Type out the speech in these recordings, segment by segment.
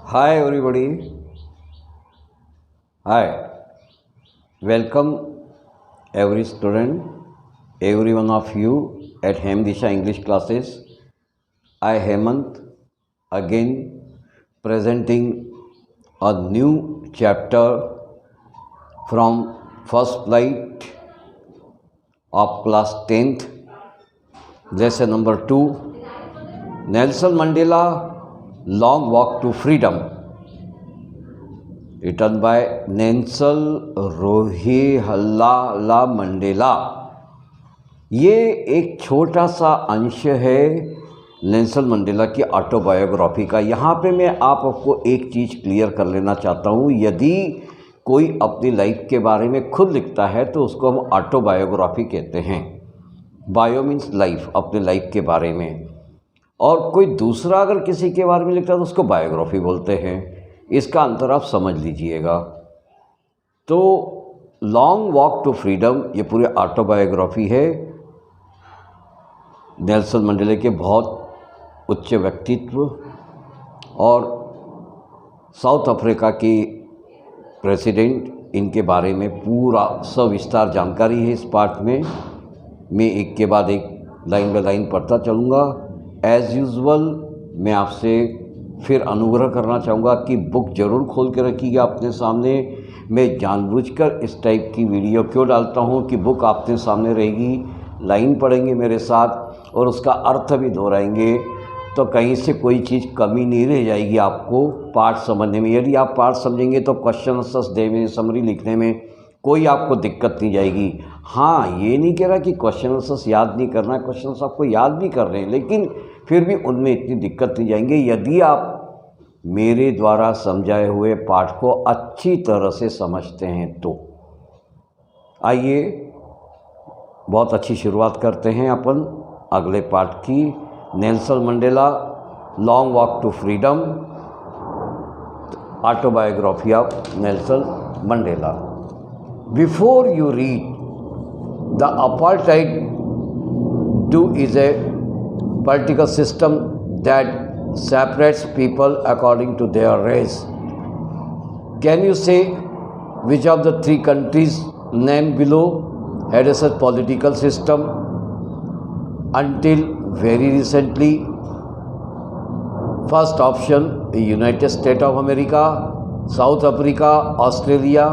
Hi everybody. Hi. Welcome every student, every one of you at Hemdisha English classes. I Hemant again presenting a new chapter from first flight of class 10th, lesson number 2, Nelson Mandela Long Walk to Freedom, written by Nelson Rolihlahla Mandela. ये एक छोटा सा अंश है Nelson Mandela की autobiography का। यहाँ पे मैं आपको एक चीज़ क्लियर कर लेना चाहता हूँ, यदि कोई अपनी लाइफ के बारे में खुद लिखता है तो उसको हम ऑटोबायोग्राफी कहते हैं। बायो मीन्स लाइफ, अपने लाइफ के बारे में, और कोई दूसरा अगर किसी के बारे में लिखता है तो उसको बायोग्राफी बोलते हैं। इसका अंतर आप समझ लीजिएगा। तो लॉन्ग वॉक टू फ्रीडम ये पूरी ऑटोबायोग्राफी है नेल्सन मंडेला के बहुत उच्च व्यक्तित्व और साउथ अफ्रीका के प्रेसिडेंट, इनके बारे में पूरा सविस्तार जानकारी है इस पार्ट में। मैं एक के बाद एक लाइन बाय लाइन पढ़ता चलूँगा। एज़ यूजुअल मैं आपसे फिर अनुग्रह करना चाहूँगा कि बुक ज़रूर खोल के रखिएगा अपने सामने। मैं जानबूझकर इस टाइप की वीडियो क्यों डालता हूँ कि बुक आपके सामने रहेगी, लाइन पढ़ेंगे मेरे साथ और उसका अर्थ भी दोहराएंगे, तो कहीं से कोई चीज़ कमी नहीं रह जाएगी आपको पाठ समझने में। यदि आप पाठ समझेंगे तो क्वेश्चन आंसर्स देने में, समरी लिखने में कोई आपको दिक्कत नहीं जाएगी। हाँ, ये नहीं कह रहा कि क्वेश्चन आंसर्स याद नहीं करना, क्वेश्चन आपको याद भी कर रहे हैं, लेकिन फिर भी उनमें इतनी दिक्कत नहीं जाएंगे यदि आप मेरे द्वारा समझाए हुए पाठ को अच्छी तरह से समझते हैं तो। आइए बहुत अच्छी शुरुआत करते हैं अपन अगले पाठ की। Nelson Mandela Long Walk to Freedom, autobiography of Nelson Mandela. Before you read the apartheid is a political system that separates people according to their race. Can you say which of the three countries named below had a such political system until very recently? First option, United States of America, South Africa, Australia.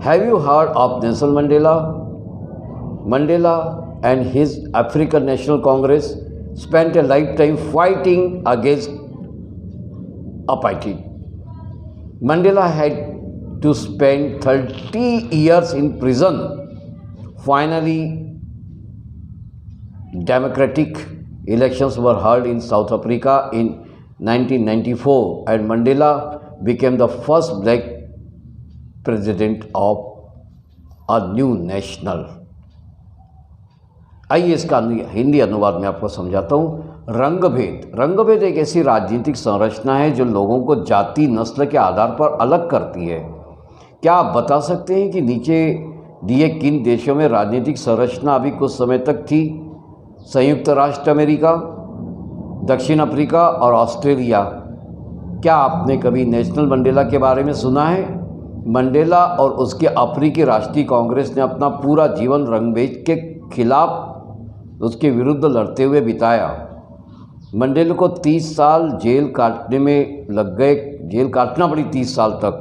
Have you heard of Nelson Mandela? Mandela and his African National Congress spent a lifetime fighting against apartheid. Mandela had to spend 30 years in prison. Finally, democratic elections were held in South Africa in 1994 and Mandela became the first black president of a new national. आइए इसका हिंदी अनुवाद में आपको समझाता हूँ। रंगभेद एक ऐसी राजनीतिक संरचना है जो लोगों को जाति, नस्ल के आधार पर अलग करती है। क्या आप बता सकते हैं कि नीचे दिए किन देशों में राजनीतिक संरचना अभी कुछ समय तक थी? संयुक्त राष्ट्र अमेरिका, दक्षिण अफ्रीका और ऑस्ट्रेलिया। क्या आपने कभी नेल्सन मंडेला के बारे में सुना है? मंडेला और उसके अफ्रीकी राष्ट्रीय कांग्रेस ने अपना पूरा जीवन रंगभेद के खिलाफ, उसके विरुद्ध लड़ते हुए बिताया। मंडेला को 30 साल जेल काटने में लग गए, जेल काटना पड़ी 30 साल तक।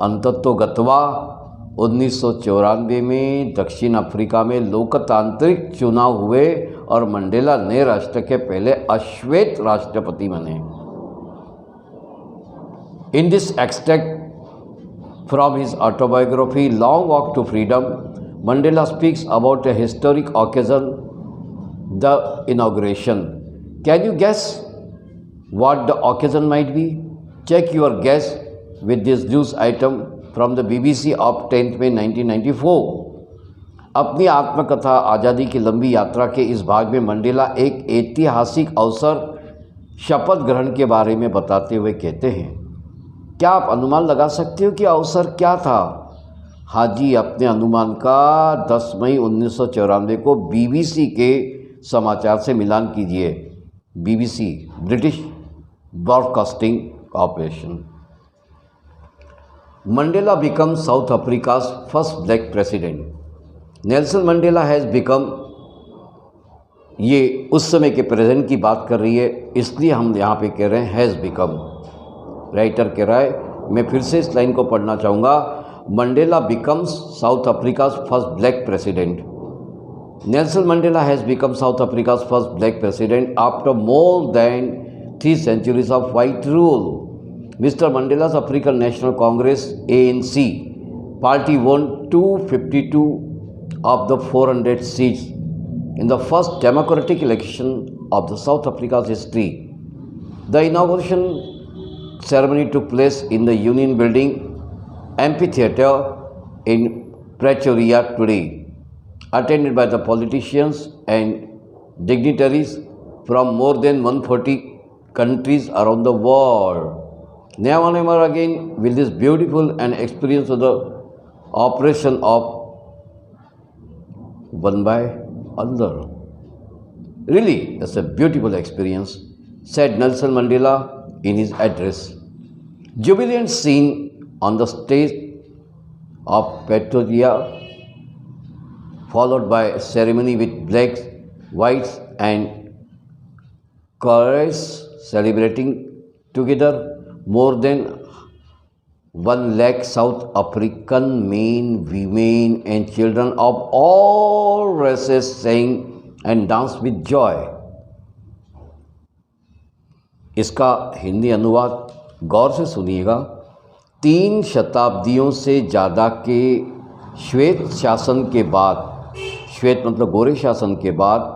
अंततोगत्वा 1994 में दक्षिण अफ्रीका में लोकतांत्रिक चुनाव हुए और मंडेला नए राष्ट्र के पहले अश्वेत राष्ट्रपति बने। In this extract from his autobiography Long Walk to Freedom, Mandela speaks about a historic occasion, the inauguration. Can you guess what the occasion might be? Check your guess with this news item from the BBC of 10th May 1994. अपनी आत्मकथा आज़ादी की लंबी यात्रा के इस भाग में मंडेला एक ऐतिहासिक अवसर, शपथ ग्रहण के बारे में बताते हुए कहते हैं। क्या आप अनुमान लगा सकते हो कि अवसर क्या था? हाँ जी, अपने अनुमान का 10 मई 1994 को BBC के समाचार से मिलान कीजिए। BBC British Broadcasting Corporation. Mandela becomes South Africa's first black president. Nelson Mandela has become, ये उस समय के प्रेजेंट की बात कर रही है, इसलिए हम यहाँ पे कह रहे हैं हैज़ बिकम। राइटर कह रहा है, मैं फिर से इस लाइन को पढ़ना चाहूँगा, Mandela becomes south Africa's first black president. Nelson Mandela has become south Africa's first black president after more than 3 centuries of white rule. Mr. Mandela's African National Congress ANC party won 252 of the 400 seats in the first democratic election of the South Africa's history. The inauguration ceremony took place in the Union Building Amphitheatre in Pretoria today, attended by the politicians and dignitaries from more than 140 countries around the world. Never and never again will this beautiful and experience of the operation of one by another. Really, that's a beautiful experience, said Nelson Mandela in his address. Jubilant scene on the stage of Pretoria, followed by a ceremony with blacks, whites and colors celebrating together. More than 1 lakh South African men, women and children of all races sang and danced with joy. इसका हिंदी अनुवाद गौर से सुनिएगा। 3 शताब्दियों से ज़्यादा के श्वेत शासन के बाद, श्वेत मतलब गोरे शासन के बाद,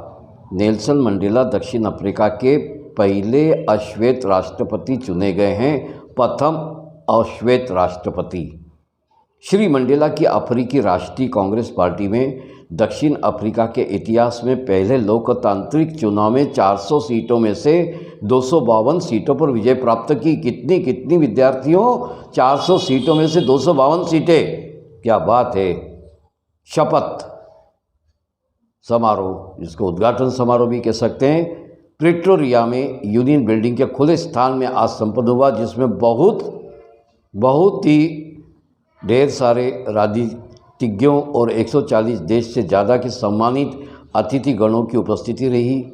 नेल्सन मंडेला दक्षिण अफ्रीका के पहले अश्वेत राष्ट्रपति चुने गए हैं, प्रथम अश्वेत राष्ट्रपति। श्री मंडेला की अफ्रीकी राष्ट्रीय कांग्रेस पार्टी में दक्षिण अफ्रीका के इतिहास में पहले लोकतांत्रिक चुनाव में 400 सीटों में से 252 सीटों पर विजय प्राप्त की। कितनी विद्यार्थियों, 400 सीटों में से 252 सीटें, क्या बात है। शपथ समारोह, जिसको उद्घाटन समारोह भी कह सकते हैं, प्रिटोरिया में यूनियन बिल्डिंग के खुले स्थान में आज संपन्न हुआ, जिसमें बहुत ही ढेर सारे राजनीतिज्ञों और 140 देश से ज़्यादा के सम्मानित अतिथिगणों की उपस्थिति रही।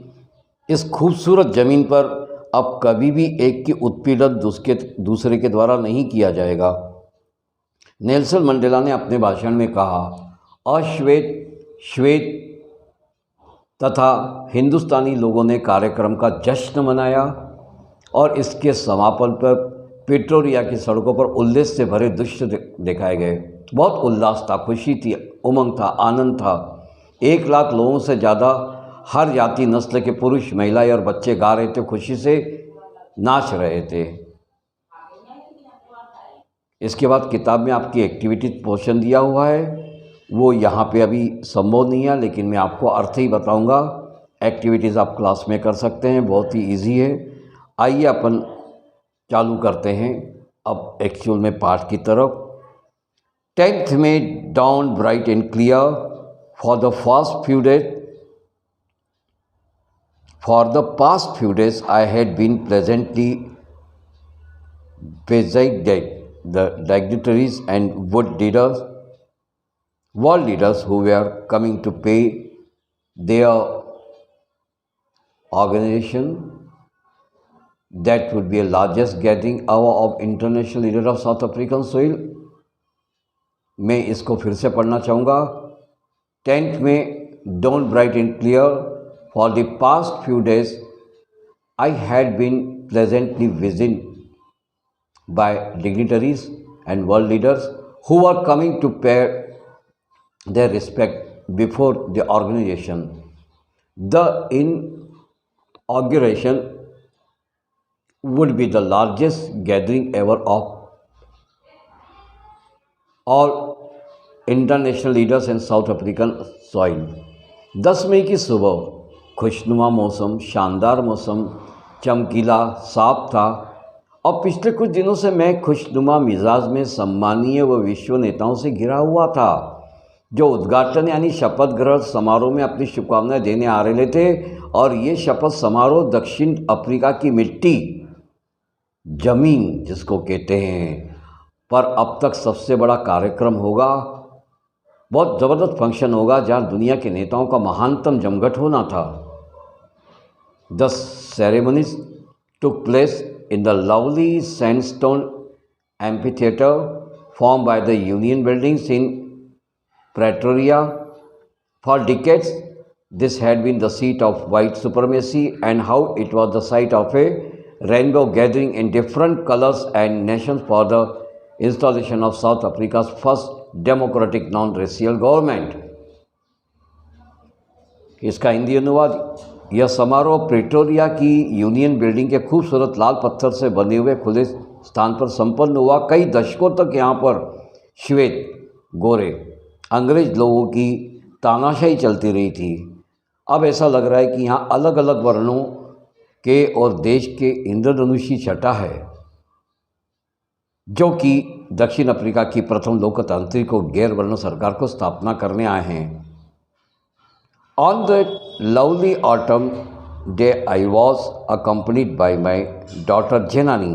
इस खूबसूरत ज़मीन पर अब कभी भी एक की उत्पीड़न दूसरे के द्वारा नहीं किया जाएगा। नेल्सन मंडेला ने अपने भाषण में कहा, अश्वेत, श्वेत तथा हिंदुस्तानी लोगों ने कार्यक्रम का जश्न मनाया और इसके समापन पर प्रिटोरिया की सड़कों पर उल्लास से भरे दृश्य दिखाए गए। बहुत उल्लास था, खुशी थी, उमंग था, आनंद था। 1 लाख लोगों से ज़्यादा हर जाति नस्ल के पुरुष, महिलाएं और बच्चे गा रहे थे, खुशी से नाच रहे थे। इसके बाद किताब में आपकी एक्टिविटी पोर्शन दिया हुआ है, वो यहाँ पे अभी संभव नहीं है, लेकिन मैं आपको अर्थ ही बताऊँगा। एक्टिविटीज़ आप क्लास में कर सकते हैं, बहुत ही इजी है। आइए अपन चालू करते हैं अब एक्चुअल में पाठ की तरफ। 10th में dawn bright and clear for the past few days I had been pleasantly visited the dignitaries and world leaders who were coming to pay their organization that would be a largest gathering ever of international leaders of South African soil. मैं इसको फिर से पढ़ना चाहूँगा। 10th में dawn bright and clear for the past few days I had been pleasantly visited by dignitaries and world leaders who were coming to pay their respect before the organization. The inauguration would be the largest gathering ever of all international leaders in south African soil. 10 मई की सुबह खुशनुमा मौसम, शानदार मौसम, चमकीला, साफ था और पिछले कुछ दिनों से मैं खुशनुमा मिजाज में सम्मानीय व विश्व नेताओं से घिरा हुआ था, जो उद्घाटन यानी शपथ ग्रहण समारोह में अपनी शुभकामनाएं देने आ रहे थे। और ये शपथ समारोह दक्षिण अफ्रीका की मिट्टी ज़मीन जिसको कहते हैं, पर अब तक सबसे बड़ा कार्यक्रम होगा, बहुत ज़बरदस्त फंक्शन होगा जहाँ दुनिया के नेताओं का महानतम जमघट होना था। The ceremonies took place in the lovely sandstone amphitheater formed by the Union buildings in Pretoria. For decades, this had been the seat of white supremacy, and how it was the site of a rainbow gathering in different colors and nations for the installation of South Africa's first democratic non-racial government. इसका हिंदी अनुवाद, यह समारोह Pretoria की union building के खूबसूरत लाल पत्थर से बने हुए खुले स्थान पर संपन्न हुआ। कई दशकों तक यहाँ पर श्वेत गोरे अंग्रेज लोगों की तानाशाही चलती रही थी। अब ऐसा लग रहा है कि यहाँ अलग अलग वर्णों के और देश के इंद्रधनुषी छटा है, जो कि दक्षिण अफ्रीका की प्रथम लोकतांत्रिक और गैर वर्ण सरकार को स्थापना करने आए हैं। On that lovely autumn day, I was accompanied by my daughter Janani.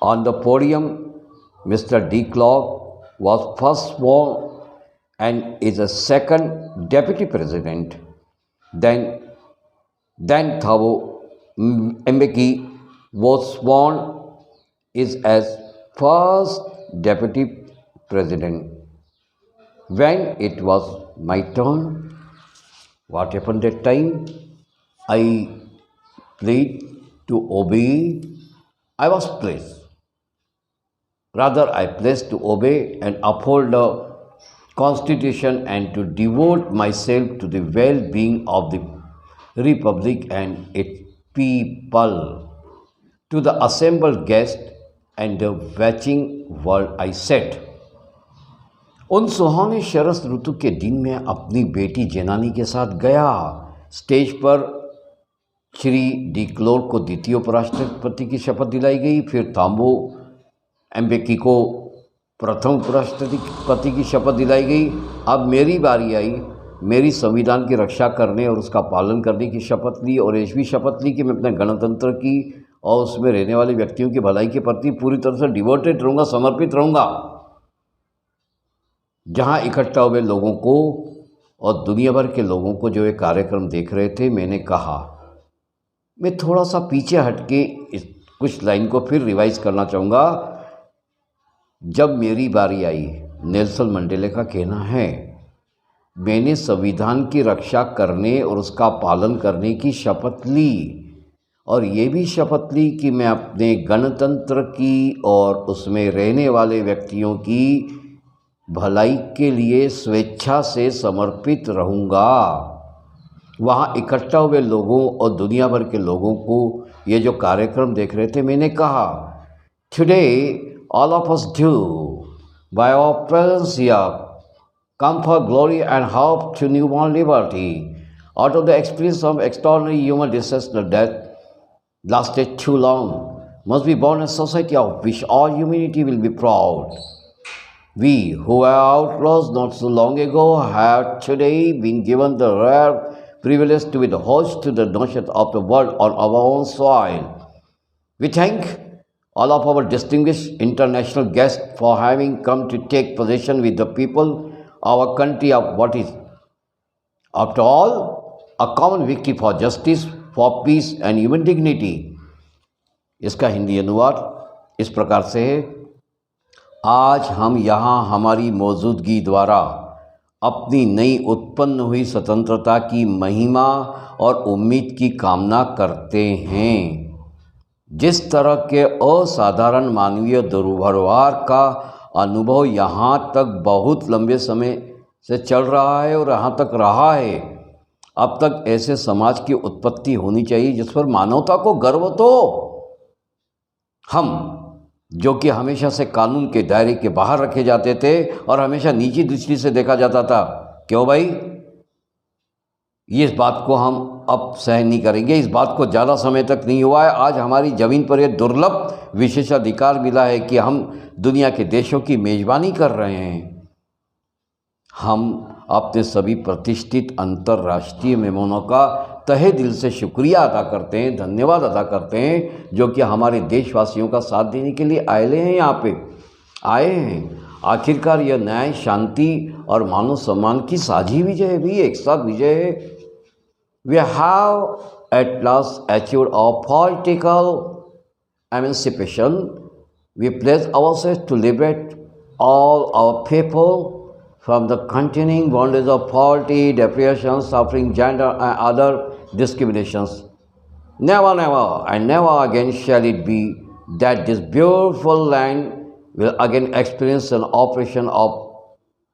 On the podium, Mr. De Klerk was first sworn and is a second deputy president. Then Thabo Mbeki was sworn is as first deputy president. When it was my turn, what happened that time? I pledged to obey. I was pledged. Rather, I pledged to obey and uphold the Constitution and to devote myself to the well-being of the Republic and its people. To the assembled guests and the watching world, I said, उन सुहाने शरद ऋतु के दिन में अपनी बेटी जेनानी के साथ गया। स्टेज पर श्री डी क्लर्क को द्वितीय उपराष्ट्रपति की शपथ दिलाई गई। फिर थाम्बो एम्बेकी को प्रथम उपराष्ट्रपति की शपथ दिलाई गई। अब मेरी बारी आई। मेरी संविधान की रक्षा करने और उसका पालन करने की शपथ ली और ऐसी शपथ ली कि मैं अपने गणतंत्र की और उसमें रहने वाले व्यक्तियों की भलाई के प्रति पूरी तरह से डिवोटेड रहूँगा, समर्पित रहूँगा। जहाँ इकट्ठा हुए लोगों को और दुनिया भर के लोगों को जो ये कार्यक्रम देख रहे थे, मैंने कहा मैं थोड़ा सा पीछे हट के कुछ लाइन को फिर रिवाइज करना चाहूँगा। जब मेरी बारी आई, नेल्सन मंडेला का कहना है, मैंने संविधान की रक्षा करने और उसका पालन करने की शपथ ली और ये भी शपथ ली कि मैं अपने गणतंत्र की और उसमें रहने वाले व्यक्तियों की भलाई के लिए स्वेच्छा से समर्पित रहूँगा। वहाँ इकट्ठा हुए लोगों और दुनिया भर के लोगों को ये जो कार्यक्रम देख रहे थे, मैंने कहा, today all of us do by our presence here come for glory and hope to newborn liberty. Out of the experience of extraordinary human disaster that lasted too long, must be born a society of which all humanity will be proud. We, who were outlaws not so long ago, have today been given the rare privilege to be the host to the nations of the world on our own soil. We thank all of our distinguished international guests for having come to take possession with the people our country of what is, after all, a common victory for justice, for peace and human dignity. इसका हिंदी अनुवाद इस प्रकार से है, आज हम यहाँ हमारी मौजूदगी द्वारा अपनी नई उत्पन्न हुई स्वतंत्रता की महिमा और उम्मीद की कामना करते हैं। जिस तरह के असाधारण मानवीय दुर्व्यवहार का अनुभव यहाँ तक बहुत लंबे समय से चल रहा है और यहाँ तक रहा है, अब तक ऐसे समाज की उत्पत्ति होनी चाहिए जिस पर मानवता को गर्व तो। हम जो कि हमेशा से कानून के दायरे के बाहर रखे जाते थे और हमेशा नीची दृष्टि से देखा जाता था, क्यों भाई? ये इस बात को हम अब सहन नहीं करेंगे। इस बात को ज़्यादा समय तक नहीं हुआ है। आज हमारी ज़मीन पर यह दुर्लभ विशेषाधिकार मिला है कि हम दुनिया के देशों की मेज़बानी कर रहे हैं। हम अपने सभी प्रतिष्ठित अंतर्राष्ट्रीय मेहमानों का तहे दिल से शुक्रिया अदा करते हैं, धन्यवाद अदा करते हैं, जो कि हमारे देशवासियों का साथ देने के लिए आए हैं, यहाँ पे आए हैं। आखिरकार यह न्याय, शांति और मानव सम्मान की साझी विजय है भी, एक साथ विजय है। We have at last achieved our political emancipation. We pledge ourselves to liberate all our people from the continuing bondage of poverty, depression, suffering, gender, and other discriminations. Never, never, and never again shall it be that this beautiful land will again experience an oppression of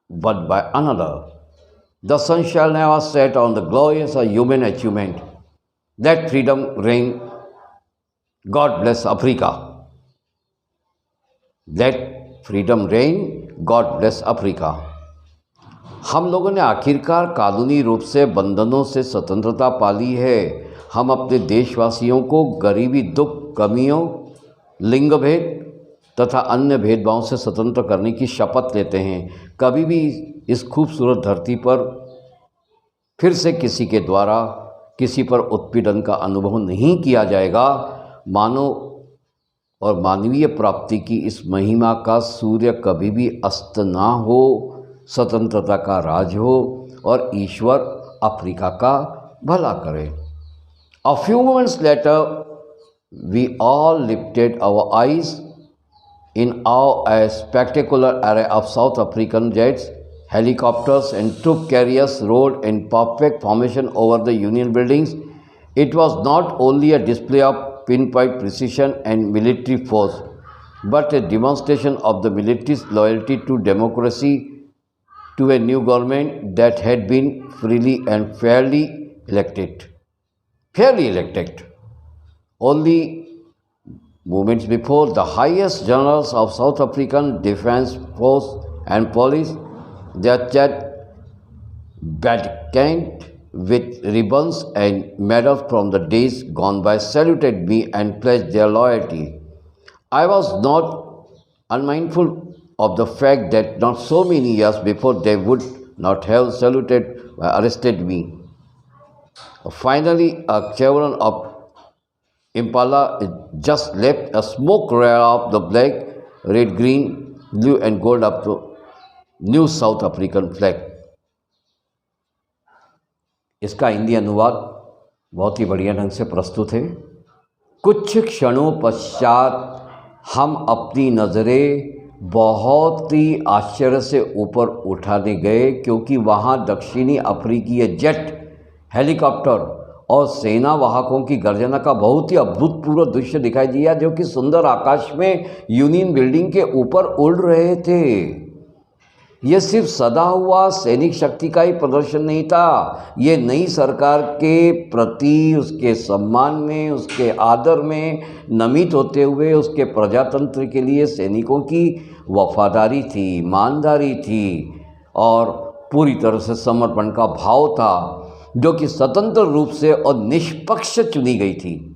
but by another. The sun shall never set on the glorious or human achievement. Let freedom reign. God bless Africa. Let freedom reign, God bless Africa. हम लोगों ने आखिरकार कानूनी रूप से बंधनों से स्वतंत्रता पाली है। हम अपने देशवासियों को गरीबी, दुख, कमियों, लिंग भेद तथा अन्य भेदभावों से स्वतंत्र करने की शपथ लेते हैं। कभी भी इस खूबसूरत धरती पर फिर से किसी के द्वारा किसी पर उत्पीड़न का अनुभव नहीं किया जाएगा। मानव और मानवीय प्राप्ति की इस महिमा का सूर्य कभी भी अस्त ना हो, स्वतंत्रता का राज हो और ईश्वर अफ्रीका का भला करे। A few moments later, we all lifted our eyes in awe at a spectacular array of South African jets, helicopters and troop carriers rode in perfect formation over the Union buildings. It was not only a display of pinpoint precision and military force, but a demonstration of the military's loyalty to democracy, to a new government that had been freely and fairly elected. Only moments before, the highest generals of South African Defence Force and Police, their chat badged with ribbons and medals from the days gone by, saluted me and pledged their loyalty. I was not unmindful of the fact that not so many years before they would not have saluted or arrested me. Finally, a chevron of Impala just left a smoke trail of the black, red, green, blue and gold up to new south African flag. इसका हिंदी अनुवाद बहुत ही बढ़िया ढंग से प्रस्तुत है। कुछ क्षणों पश्चात हम अपनी नज़रें बहुत ही आश्चर्य से ऊपर उठाने गए, क्योंकि वहाँ दक्षिणी अफ्रीकी जेट, हेलीकॉप्टर और सेना वाहकों की गर्जना का बहुत ही अभूतपूर्व दृश्य दिखाई दिया, जो कि सुंदर आकाश में यूनियन बिल्डिंग के ऊपर उड़ रहे थे। ये सिर्फ सदा हुआ सैनिक शक्ति का ही प्रदर्शन नहीं था, ये नई सरकार के प्रति उसके सम्मान में, उसके आदर में नमित होते हुए उसके प्रजातंत्र के लिए सैनिकों की वफादारी थी, ईमानदारी थी और पूरी तरह से समर्पण का भाव था, जो कि स्वतंत्र रूप से और निष्पक्ष चुनी गई थी।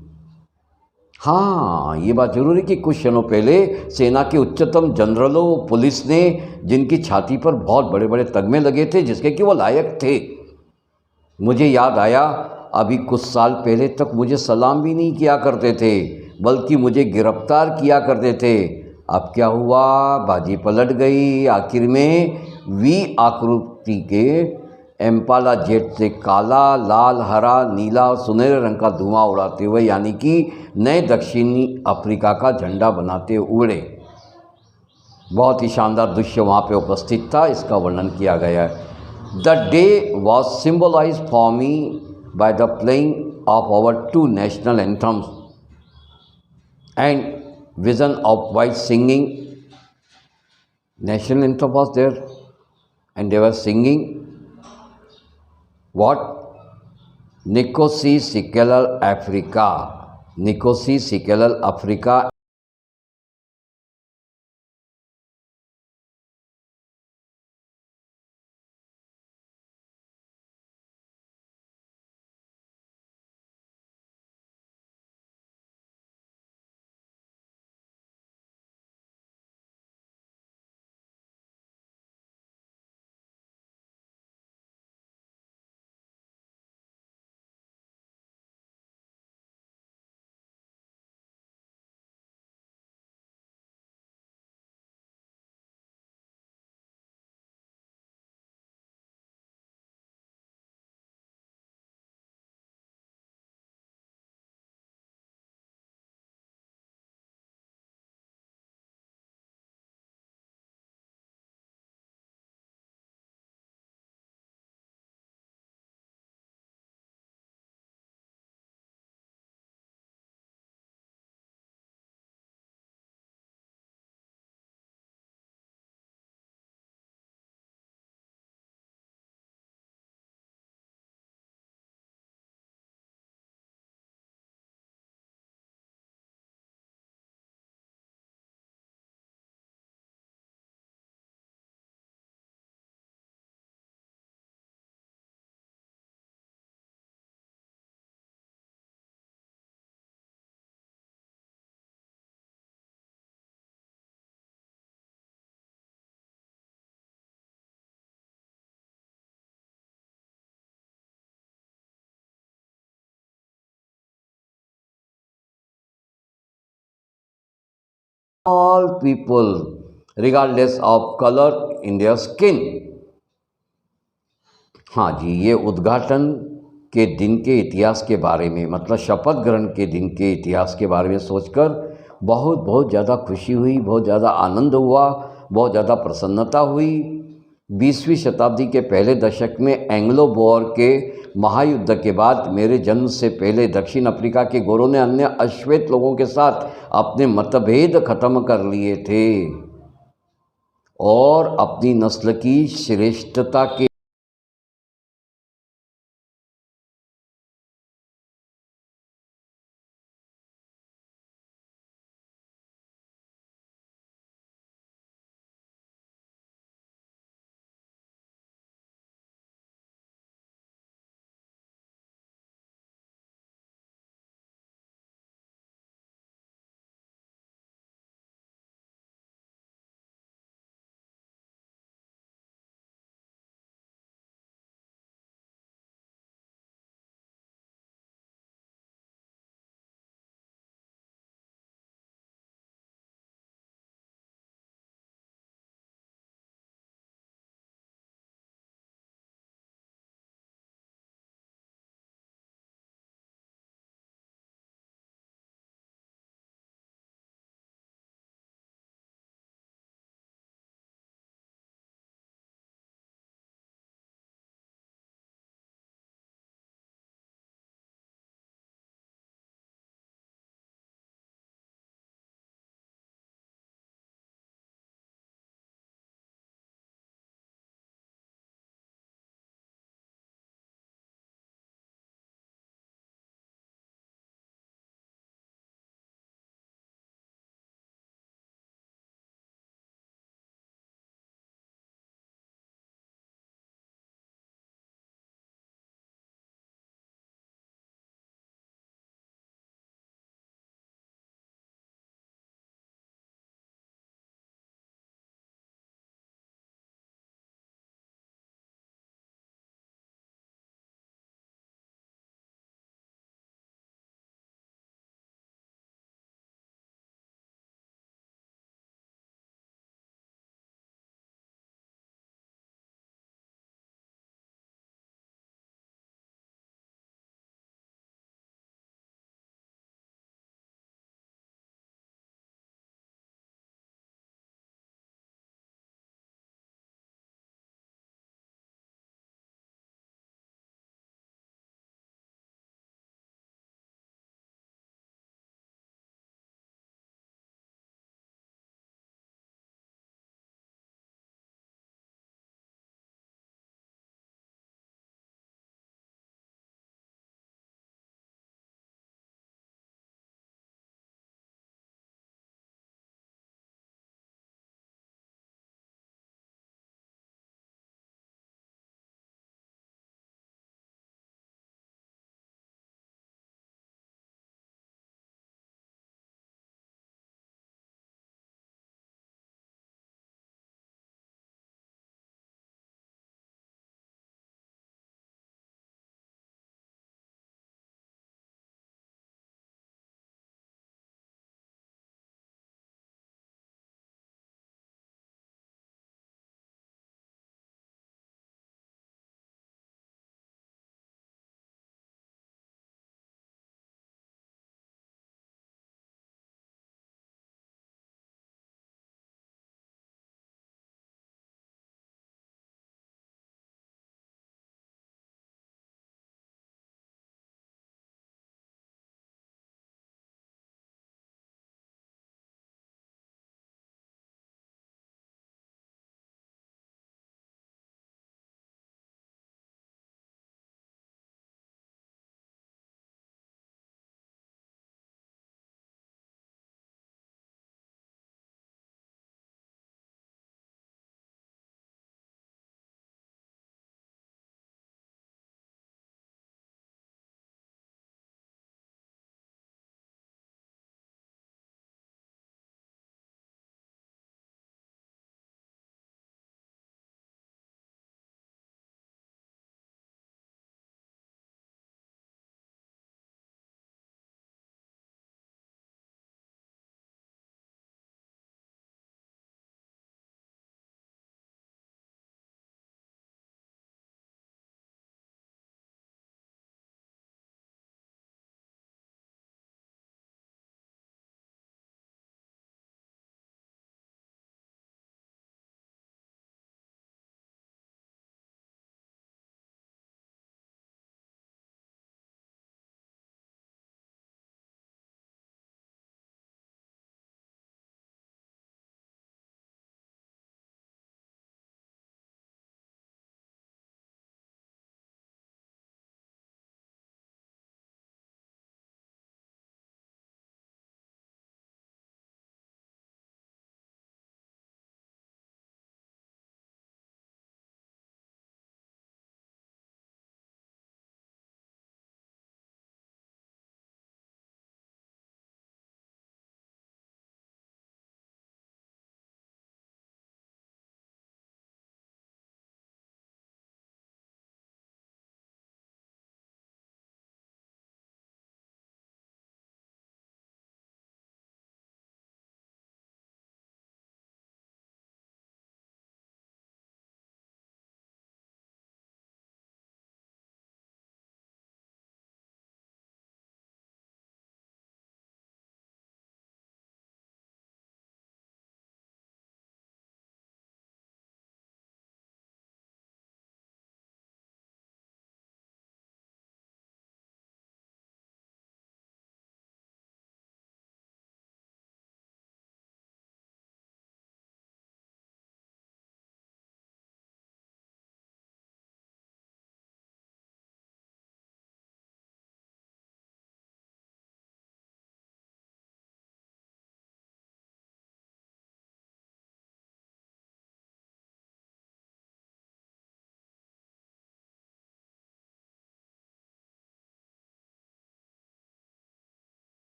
हाँ, ये बात जरूर है कि कुछ क्षणों पहले सेना के उच्चतम जनरलों, पुलिस ने, जिनकी छाती पर बहुत बड़े बड़े तगमे लगे थे जिसके कि वो लायक थे, मुझे याद आया अभी कुछ साल पहले तक मुझे सलाम भी नहीं किया करते थे, बल्कि मुझे गिरफ्तार किया करते थे। अब क्या हुआ, बाजी पलट गई। आखिर में वी आकृति के एम्पाला जेट से काला, लाल, हरा, नीला और सुनहरे रंग का धुआं उड़ाते हुए, यानी कि नए दक्षिणी अफ्रीका का झंडा बनाते उड़े। बहुत ही शानदार दृश्य वहाँ पे उपस्थित था, इसका वर्णन किया गया है। The day was symbolise for me by the playing of our two national anthems and vision of white singing. National anthem was there and they were singing what? Nkosi Sikelel Africa. Nkosi Sikelel Africa. all people regardless of color in their skin। हाँ जी, ये उद्घाटन के दिन के इतिहास के बारे में, मतलब शपथ ग्रहण के दिन के इतिहास के बारे में सोचकर बहुत बहुत ज़्यादा खुशी हुई, बहुत ज़्यादा आनंद हुआ, बहुत ज़्यादा प्रसन्नता हुई। 20वीं शताब्दी के पहले दशक में एंग्लो बोअर के महायुद्ध के बाद मेरे जन्म से पहले दक्षिण अफ्रीका के गोरों ने अन्य अश्वेत लोगों के साथ अपने मतभेद खत्म कर लिए थे और अपनी नस्ल की श्रेष्ठता के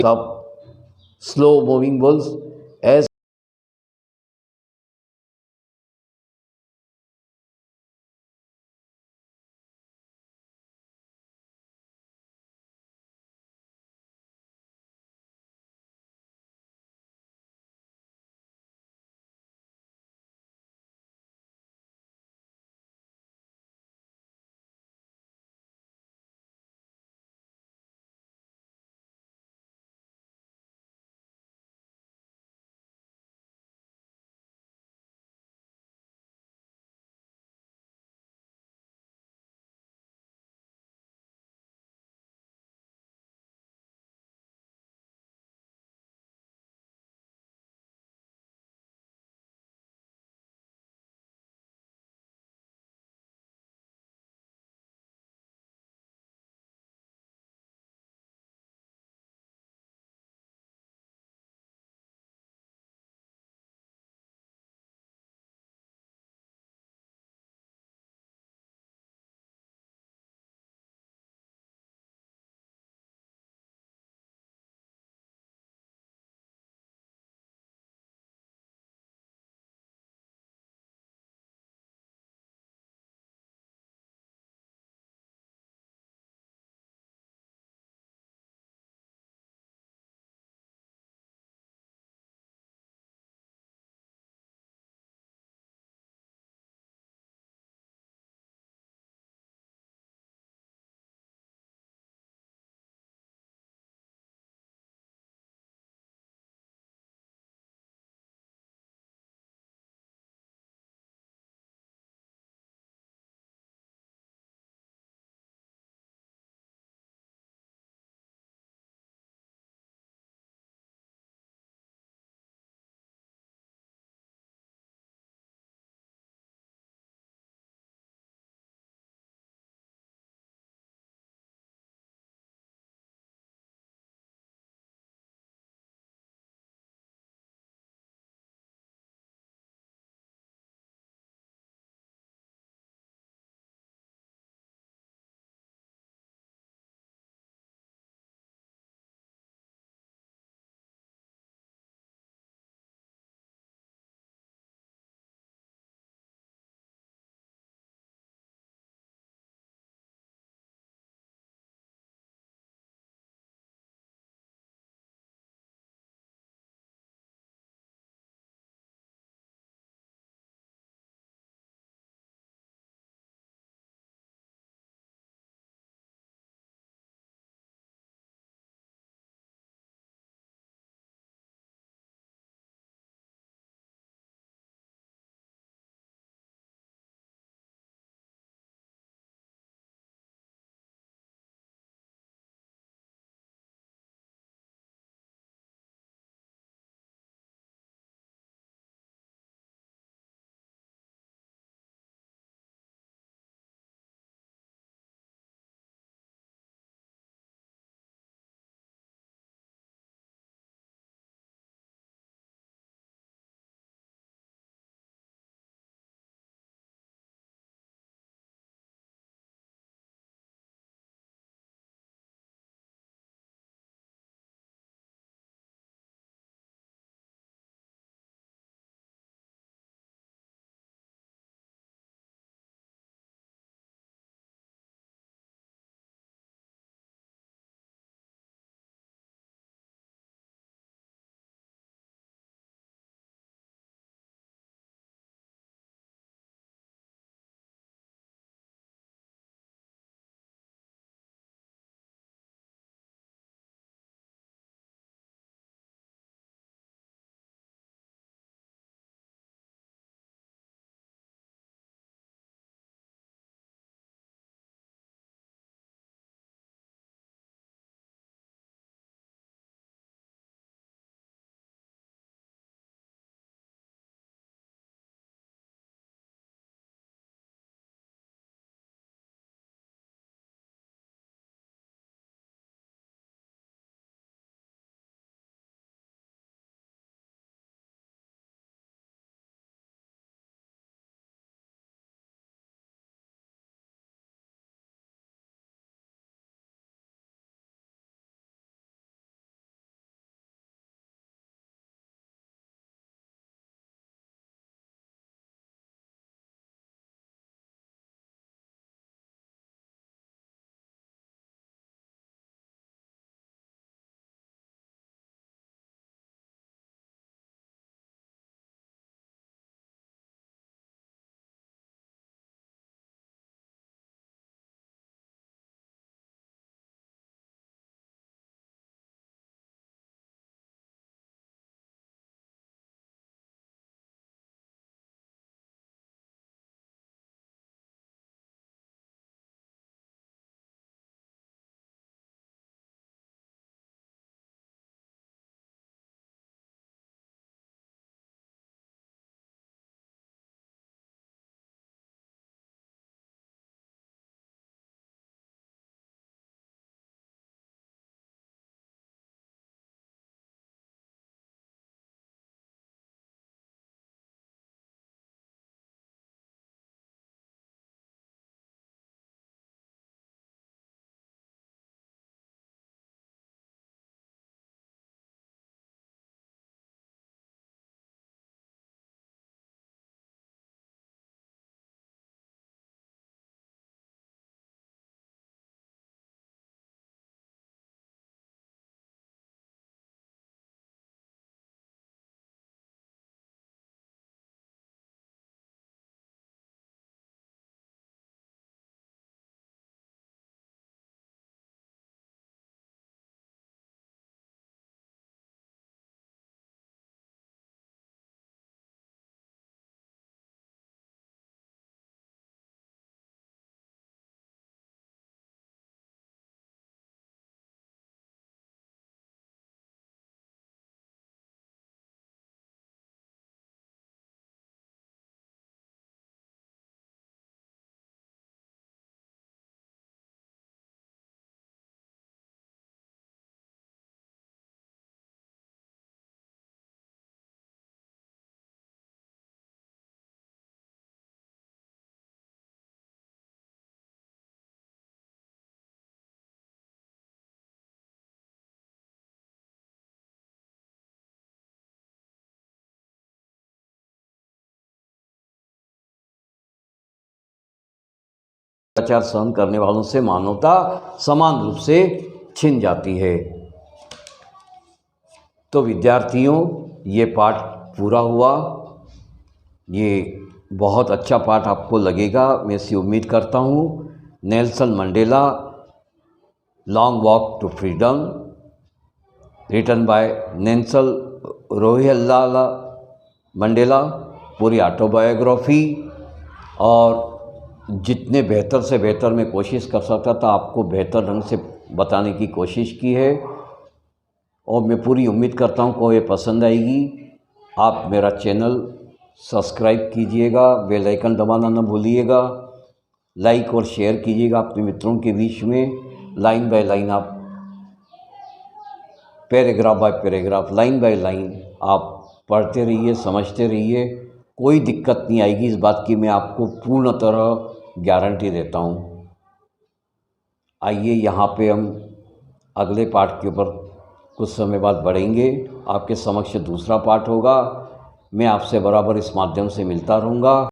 stop slow moving bulls as अत्याचार सहन करने वालों से मानवता समान रूप से छिन जाती है। तो विद्यार्थियों, ये पाठ पूरा हुआ। ये बहुत अच्छा पाठ आपको लगेगा, मैं इसकी उम्मीद करता हूँ। Nelson Mandela, Long Walk to Freedom, written by Nelson Rolihlahla Mandela, पूरी ऑटोबायोग्राफी। और जितने बेहतर से बेहतर मैं कोशिश कर सकता था आपको बेहतर ढंग से बताने की कोशिश की है, और मैं पूरी उम्मीद करता हूँ को ये पसंद आएगी। आप मेरा चैनल सब्सक्राइब कीजिएगा, बेल आइकन दबाना न भूलिएगा, लाइक और शेयर कीजिएगा अपने मित्रों के बीच में। लाइन बाय लाइन आप paragraph by paragraph, line by line आप पढ़ते रहिए, समझते रहिए। कोई दिक्कत नहीं आएगी इस बात की, मैं आपको पूर्ण तरह गारंटी देता हूँ। आइए यहाँ पे हम अगले पाठ के ऊपर कुछ समय बाद बढ़ेंगे। आपके समक्ष दूसरा पाठ होगा। मैं आपसे बराबर इस माध्यम से मिलता रहूँगा।